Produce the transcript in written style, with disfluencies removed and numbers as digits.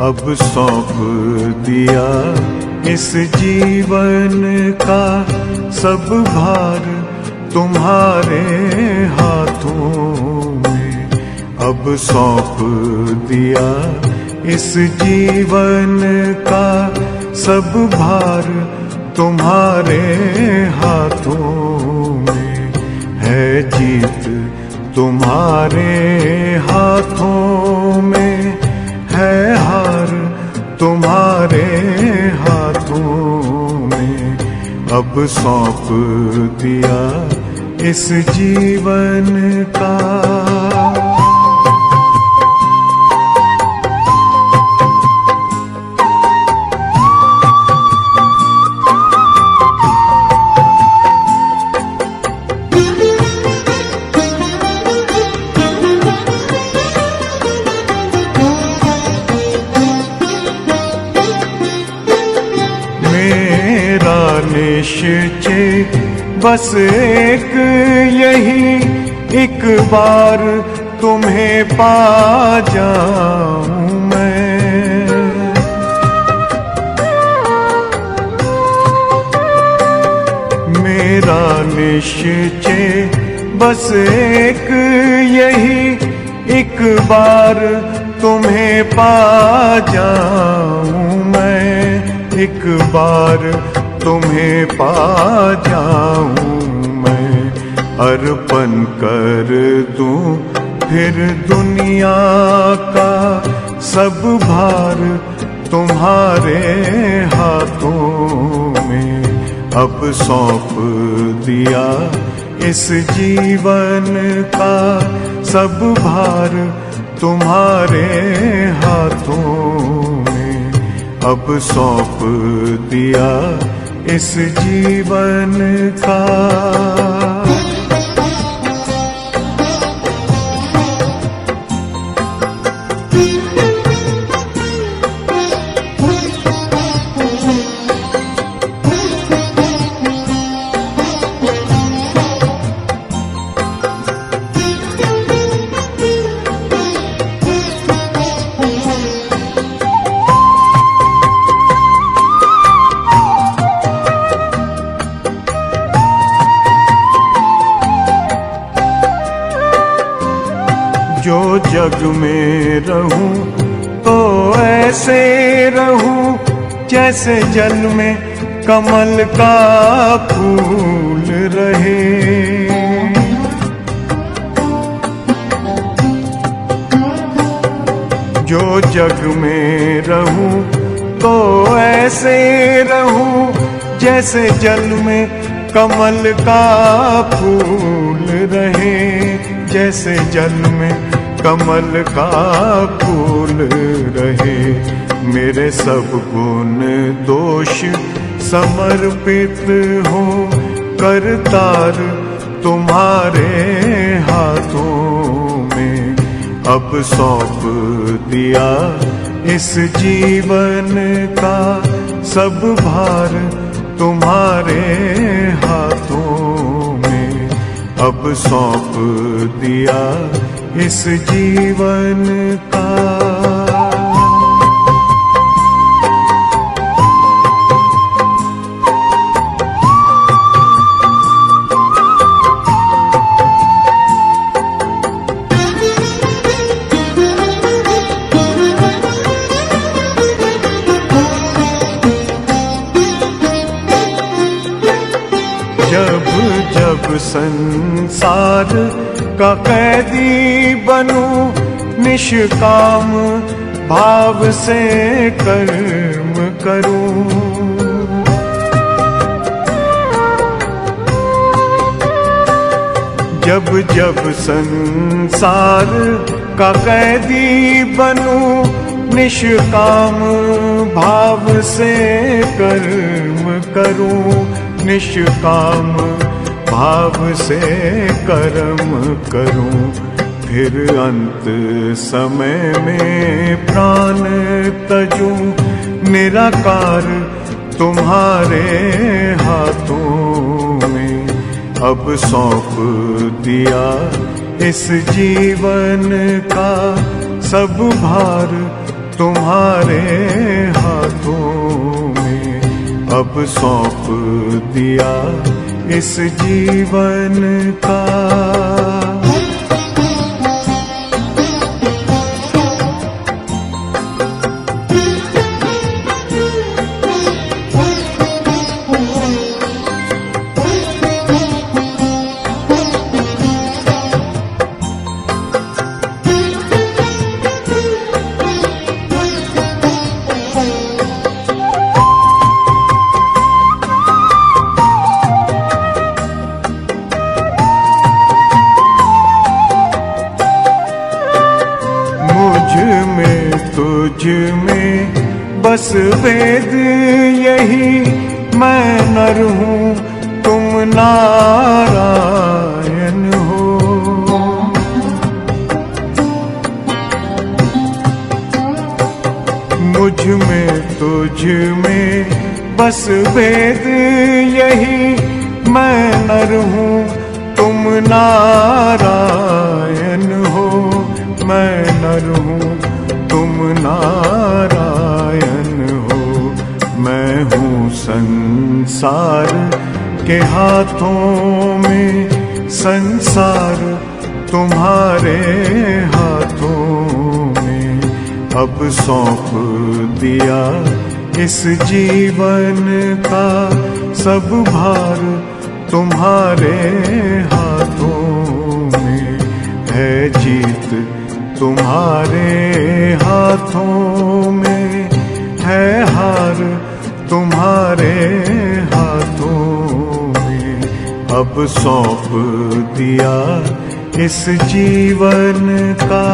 अब सौंप दिया इस जीवन का सब भार तुम्हारे हाथों में। अब सौंप दिया इस जीवन का सब भार तुम्हारे हाथों में। है जीत तुम्हारे हाथों में, है हार तुम्हारे हाथों में। अब सौंप दिया इस जीवन का। मेरा निश्चय बस एक यही, एक बार तुम्हें पा जाऊं मैं। मेरा निश्चय बस एक यही, एक बार तुम्हें पा जाऊं मैं। एक बार तुम्हें पा जाऊं मैं। अर्पण कर दूं फिर दुनिया का सब भार तुम्हारे हाथों में। अब सौंप दिया इस जीवन का सब भार तुम्हारे हाथों में। अब सौंप दिया इस जीवन का। जो जग में रहूं तो ऐसे रहूं जैसे जल में कमल का फूल रहे। जो जग में रहूं तो ऐसे रहूं जैसे जल में कमल का फूल रहे। जैसे जल में कमल का फूल रहे। मेरे सब गुण दोष समर्पित हो करतार तुम्हारे हाथों में। अब सौंप दिया इस जीवन का सब भार तुम्हारे हाथों में। अब सौंप दिया इस जीवन का। जब जब संसार का कैदी बनूं निष्काम भाव से कर्म करूं। जब जब संसार का कैदी बनूं निष्काम भाव से कर्म करूं। निष्काम भाव से कर्म करूं। फिर अंत समय में प्राण तजूं निराकार तुम्हारे हाथों में। अब सौंप दिया इस जीवन का सब भार तुम्हारे हाथों में अब सौंप दिया इस जीवन का। तुझ में बस वेद यही, मैं नर हूँ तुम नारायण हो। मुझ में तुझ में बस वेद यही, मैं नर हूँ तुम नारायण हो। मैं नर हूँ तुम नारायण हो। मैं हूँ संसार के हाथों में, संसार तुम्हारे हाथों में अब सौंप दिया इस जीवन का। सब भार तुम्हारे हाथों में है, जीत तुम्हारे हाथों में है, हार तुम्हारे हाथों में अब सौंप दिया इस जीवन का।